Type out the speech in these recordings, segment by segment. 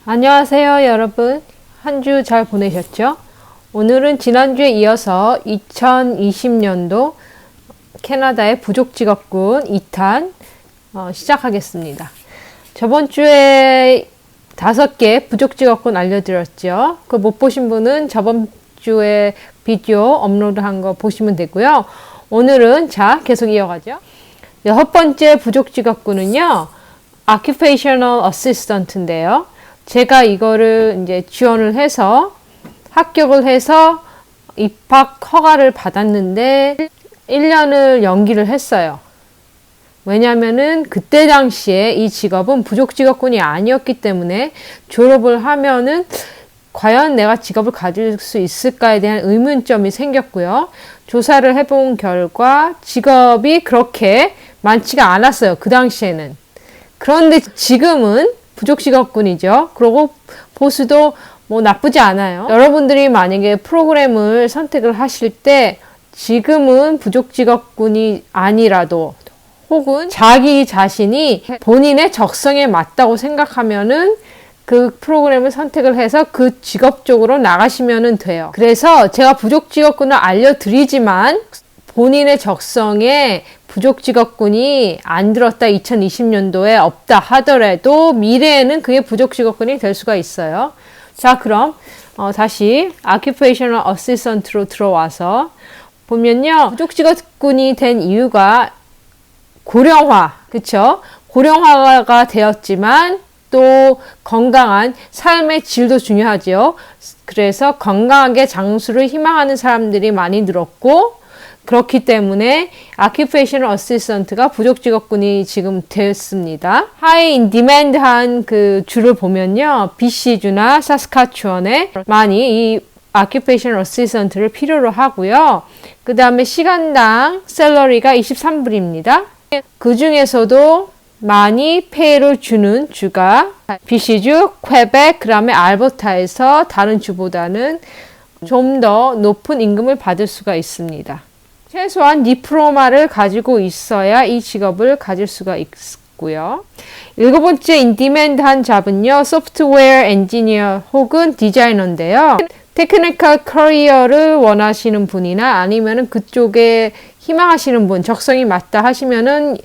안녕하세요, 여러분. 한 주 잘 보내셨죠? 오늘은 지난주에 이어서 2020년도 캐나다의 부족직업군 2탄 시작하겠습니다. 저번 주에 5개 부족직업군 알려드렸죠? 그거 못 보신 분은 저번 주에 비디오 업로드한 거 보시면 되고요. 오늘은 계속 이어가죠. 6번째 부족직업군은요, Occupational Assistant인데요. 제가 이거를 이제 지원을 해서 합격을 해서 입학 허가를 받았는데 1년을 연기를 했어요. 왜냐면은 그때 당시에 이 직업은 부족직업군이 아니었기 때문에 졸업을 하면은 과연 내가 직업을 가질 수 있을까에 대한 의문점이 생겼고요. 조사를 해본 결과 직업이 그렇게 많지가 않았어요. 그 당시에는. 그런데 지금은 부족직업군이죠. 그리고 보수도 뭐 나쁘지 않아요. 여러분들이 만약에 프로그램을 선택을 하실 때 지금은 부족직업군이 아니라도 혹은 자기 자신이 본인의 적성에 맞다고 생각하면은 그 프로그램을 선택을 해서 그 직업 쪽으로 나가시면 돼요. 그래서 제가 부족직업군을 알려드리지만 본인의 적성에 부족직업군이 안 들었다 2020년도에 없다 하더라도 미래에는 그게 부족직업군이 될 수가 있어요. 자, 그럼 다시 Occupational Assistant로 들어와서 보면요. 부족직업군이 된 이유가 고령화, 그쵸? 고령화가 되었지만 또 건강한 삶의 질도 중요하죠. 그래서 건강하게 장수를 희망하는 사람들이 많이 늘었고 그렇기 때문에 Occupational Assistant가 부족직업군이 지금 됐습니다. High in Demand한 그 주를 보면요. BC주나 사스카추원에 많이 이 Occupational Assistant를 필요로 하고요. 그 다음에 시간당 샐러리가 23불입니다. 그 중에서도 많이 페이를 주는 주가 BC주, 퀘벡, 그 다음에 알버타에서 다른 주보다는 좀 더 높은 임금을 받을 수가 있습니다. 최소한 디플로마를 가지고 있어야 이 직업을 가질 수가 있고요. 7번째 인디맨드한 잡은요. 소프트웨어 엔지니어 혹은 디자이너인데요. 테크니컬 커리어를 원하시는 분이나 아니면은 그쪽에 희망하시는 분, 적성이 맞다 하시면은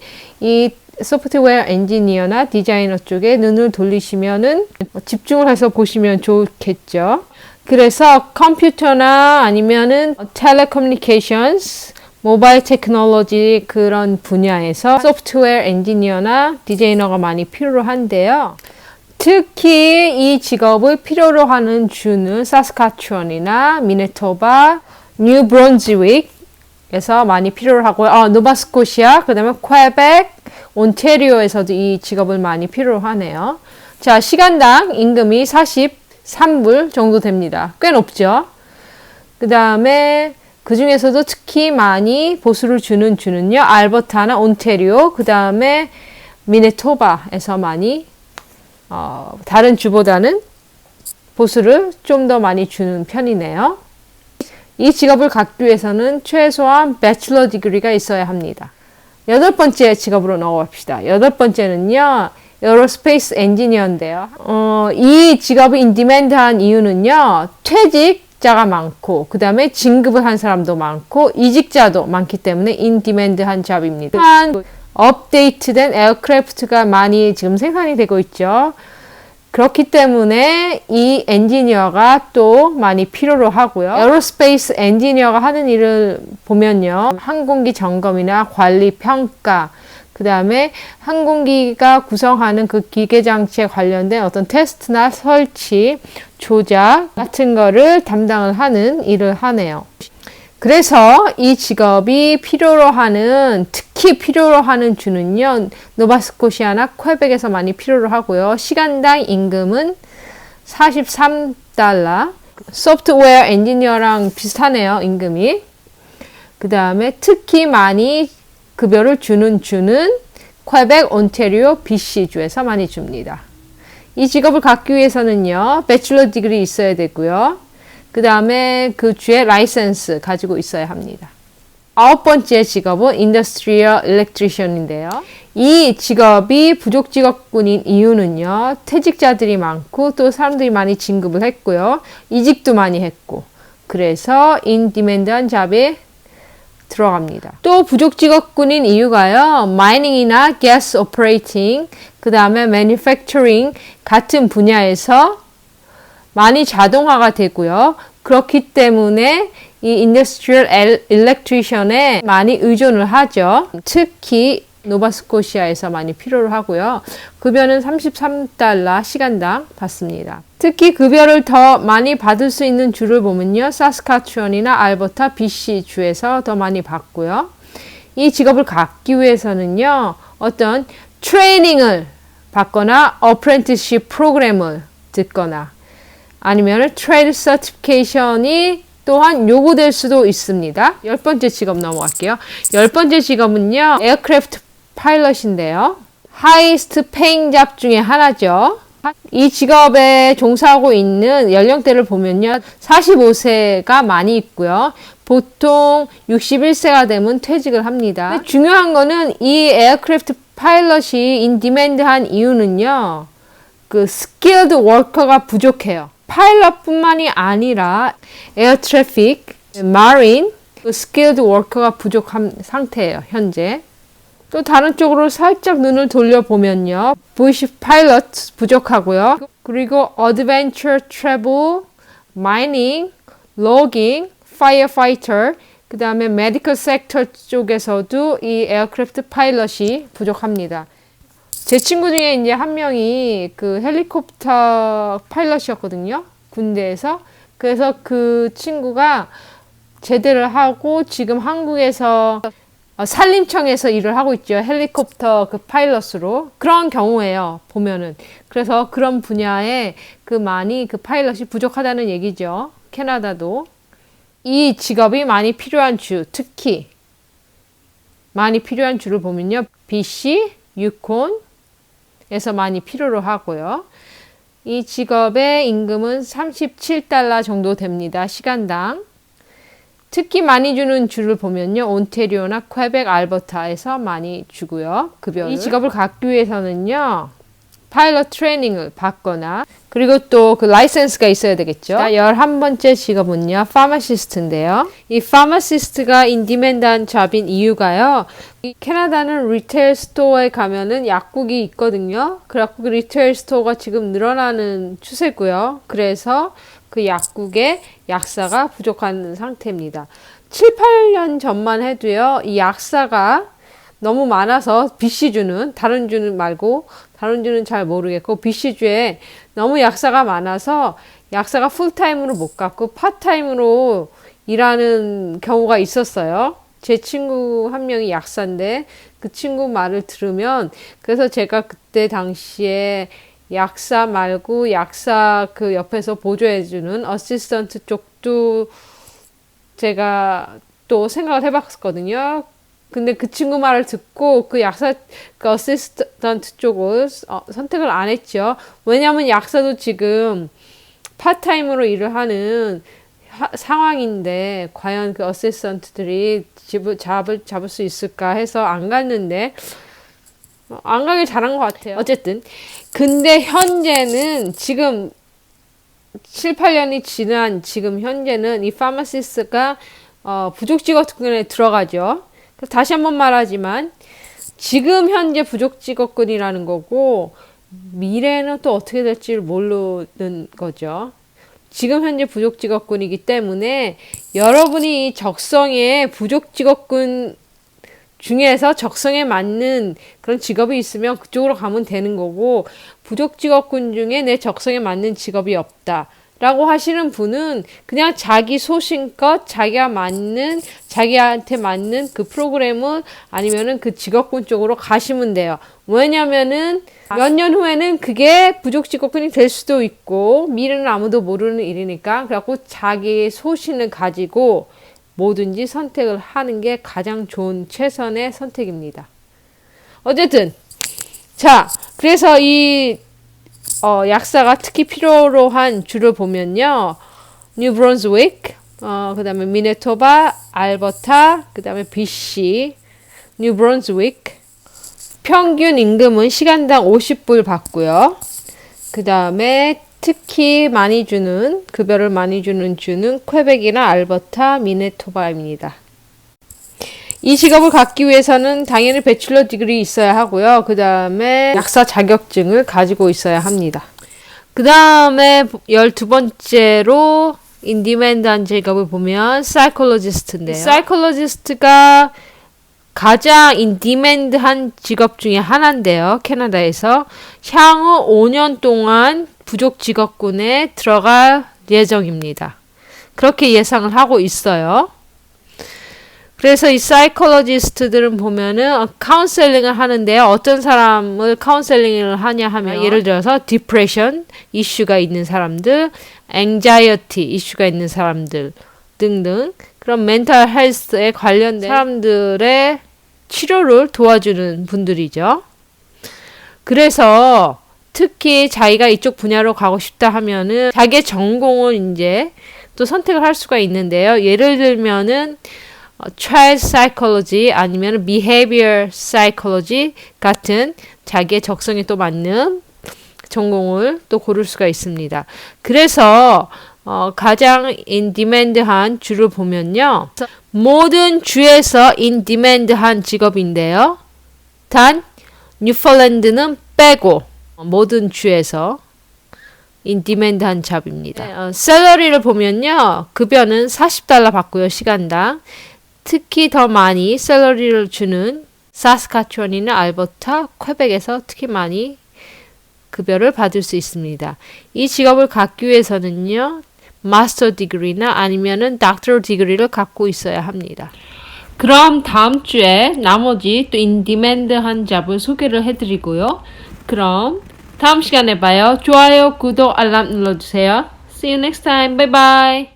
이 소프트웨어 엔지니어나 디자이너 쪽에 눈을 돌리시면은 집중을 해서 보시면 좋겠죠. 그래서 컴퓨터나 아니면은 텔레커뮤니케이션스, 모바일 테크놀로지 그런 분야에서 소프트웨어 엔지니어나 디자이너가 많이 필요로 한데요. 특히 이 직업을 필요로 하는 주는 사스카추원이나 미네토바, 뉴 브론즈윅에서 많이 필요로 하고요. 노바스코시아, 그 다음에 퀘벡, 온태리오에서도 이 직업을 많이 필요로 하네요. 자, 시간당 임금이 43불 정도 됩니다. 꽤 높죠? 그 다음에 그 중에서도 특히 많이 보수를 주는 주는요. 알버타나 온태리오, 그 다음에 미네토바에서 많이 다른 주보다는 보수를 좀 더 많이 주는 편이네요. 이 직업을 갖기 위해서는 최소한 배치러 디그리가 있어야 합니다. 8번째 직업으로 넘어갑시다. 8번째는요. 에어로스페이스 엔지니어인데요. 이 직업이 인디맨드한 이유는요. 퇴직자가 많고 그 다음에 진급을 한 사람도 많고 이직자도 많기 때문에 인디맨드한 잡입니다. 또한 업데이트된 에어크래프트가 많이 지금 생산이 되고 있죠. 그렇기 때문에 이 엔지니어가 또 많이 필요로 하고요. 에어로스페이스 엔지니어가 하는 일을 보면요. 항공기 점검이나 관리 평가, 그 다음에 항공기가 구성하는 그 기계장치에 관련된 어떤 테스트나 설치, 조작 같은 거를 담당을 하는 일을 하네요. 그래서 이 직업이 특히 필요로 하는 주는요. 노바스코시아나 퀘벡에서 많이 필요로 하고요. 시간당 임금은 43달러. 소프트웨어 엔지니어랑 비슷하네요. 임금이. 그 다음에 특히 많이 급여를 주는 주는 퀘벡, 온태리오, BC주에서 많이 줍니다. 이 직업을 갖기 위해서는요. 배치러 디그리 있어야 되고요. 그 다음에 그 주의 라이센스 가지고 있어야 합니다. 9번째 직업은 Industrial Electrician인데요. 이 직업이 부족 직업군인 이유는요. 퇴직자들이 많고 또 사람들이 많이 진급을 했고요. 이직도 많이 했고 그래서 인디맨드한 잡에 들어갑니다. 또 부족 직업군인 이유가요. 마이닝이나 가스 오퍼레이팅, 그 다음에 manufacturing 같은 분야에서 많이 자동화가 되고요. 그렇기 때문에 이 인더스트리얼 일렉트리션에 많이 의존을 하죠. 특히 노바스코시아에서 많이 필요로 하고요. 급여는 $33 시간당 받습니다. 특히 급여를 더 많이 받을 수 있는 주를 보면요. 사스카투언이나 알버타, BC 주에서 더 많이 받고요. 이 직업을 갖기 위해서는요. 어떤 트레이닝을 받거나 어프렌티스십 프로그램을 듣거나 아니면 트레이드 서티피케이션이 또한 요구될 수도 있습니다. 10번째 직업 넘어갈게요. 10번째 직업은요. 에어크래프트 파일럿인데요. 하이스트 페잉 잡 중에 하나죠. 이 직업에 종사하고 있는 연령대를 보면요. 45세가 많이 있고요. 보통 61세가 되면 퇴직을 합니다. 중요한 거는 이 에어크래프트 파일럿이 인디맨드한 이유는요. 그 스킬드 워커가 부족해요. 파일럿뿐만이 아니라 에어 트래픽, 마린, 스킬드 워커가 부족한 상태예요. 현재. 또 다른 쪽으로 살짝 눈을 돌려보면요. 보이시 파일럿 부족하고요. 그리고 어드벤처 트래블, 마이닝, 로깅, 파이어파이터, 그 다음에 메디컬 섹터 쪽에서도 이 에어크래프트 파일럿이 부족합니다. 제 친구 중에 이제 한 명이 그 헬리콥터 파일럿이었거든요. 군대에서. 그래서 그 친구가 제대를 하고 지금 한국에서 산림청에서 일을 하고 있죠. 헬리콥터 그 파일럿으로. 그런 경우예요. 보면은. 그래서 그런 분야에 그 많이 그 파일럿이 부족하다는 얘기죠. 캐나다도. 이 직업이 많이 필요한 주, 특히 많이 필요한 주를 보면요. BC, 유콘, 에서 많이 필요로 하고요. 이 직업의 임금은 $37 정도 됩니다. 시간당. 특히 많이 주는 주를 보면요. 온태리오나 퀘벡, 알버타에서 많이 주고요. 급여를. 이 직업을 갖기 위해서는요. 파일럿 트레이닝을 받거나 그리고 또 그 라이센스가 있어야 되겠죠. 11번째 직업은요. 파마시스트인데요. 이 파마시스트가 인디맨드한 잡인 이유가요. 이 캐나다는 리테일 스토어에 가면은 약국이 있거든요. 그래갖고 그 리테일 스토어가 지금 늘어나는 추세고요. 그래서 그 약국에 약사가 부족한 상태입니다. 7, 8년 전만 해도요. 이 약사가 너무 많아서 BC주는 다른 주는 말고 다른 주는 잘 모르겠고 BC주에 너무 약사가 많아서 약사가 풀타임으로 못 갔고 파타임으로 일하는 경우가 있었어요. 제 친구 한 명이 약사인데 그 친구 말을 들으면 그래서 제가 그때 당시에 약사 말고 약사 그 옆에서 보조해주는 어시스턴트 쪽도 제가 또 생각을 해봤거든요. 근데 그 친구 말을 듣고 그 약사, 그 어시스턴트 쪽을 선택을 안 했죠. 왜냐하면 약사도 지금 파타임으로 일을 하는 상황인데 과연 그 어시스턴트들이 잡을 수 있을까 해서 안 갔는데 안 가길 잘한 것 같아요. 어쨌든 근데 현재는 지금 7, 8년이 지난 지금 현재는 이 파마시스트가 부족 직업군에 들어가죠. 다시 한번 말하지만 지금 현재 부족 직업군이라는 거고 미래는 또 어떻게 될지 모르는 거죠. 지금 현재 부족 직업군이기 때문에 여러분이 적성에 부족 직업군 중에서 적성에 맞는 그런 직업이 있으면 그쪽으로 가면 되는 거고 부족 직업군 중에 내 적성에 맞는 직업이 없다. 라고 하시는 분은 그냥 자기 소신껏 자기한테 맞는 그 프로그램을 아니면은 그 직업군 쪽으로 가시면 돼요. 왜냐면은 몇 년 후에는 그게 부족 직업군이 될 수도 있고 미래는 아무도 모르는 일이니까 그래갖고 자기 소신을 가지고 뭐든지 선택을 하는 게 가장 좋은 최선의 선택입니다. 어쨌든 자 그래서 이 약사가 특히 필요로 한 주를 보면요. 뉴브런즈윅, 그 다음에 미네토바, 알버타, 그 다음에 BC, 뉴브런즈윅. 평균 임금은 시간당 50불 받고요. 그 다음에 특히 많이 주는, 급여를 많이 주는 주는 퀘벡이나 알버타, 미네토바입니다. 이 직업을 갖기 위해서는 당연히 배출러 디그리 있어야 하고요. 그 다음에 약사 자격증을 가지고 있어야 합니다. 그 다음에 12번째로 인디맨드한 직업을 보면 사이콜로지스트인데요. 사이콜로지스트가 가장 인디맨드한 직업 중에 하나인데요. 캐나다에서 향후 5년 동안 부족 직업군에 들어갈 예정입니다. 그렇게 예상을 하고 있어요. 그래서 이 사이콜로지스트들은 보면은 카운셀링을 하는데요. 어떤 사람을 카운셀링을 하냐 하면 예를 들어서 디프레션 이슈가 있는 사람들, 앵자이어티 이슈가 있는 사람들 등등 그런 멘탈 헬스에 관련된 사람들의 치료를 도와주는 분들이죠. 그래서 특히 자기가 이쪽 분야로 가고 싶다 하면은 자기의 전공을 이제 또 선택을 할 수가 있는데요. 예를 들면은 child psychology 아니면 behavior psychology 같은 자기의 적성에 또 맞는 전공을 또 고를 수가 있습니다. 그래서 가장 인디맨드한 주를 보면요. 모든 주에서 인디맨드한 직업인데요. 단 뉴폴랜드는 빼고 모든 주에서 인디맨드한 잡입니다. 샐러리를 보면요. 급여는 $40 받고요. 시간당. 특히 더 많이 샐러리를 주는 사스카츄원이나 알버타, 퀘벡에서 특히 많이 급여를 받을 수 있습니다. 이 직업을 갖기 위해서는요. 마스터 디그리나 아니면은 닥터 디그리를 갖고 있어야 합니다. 그럼 다음 주에 나머지 또 인디맨드한 잡을 소개를 해드리고요. 그럼 다음 시간에 봐요. 좋아요, 구독, 알람 눌러주세요. See you next time. Bye bye.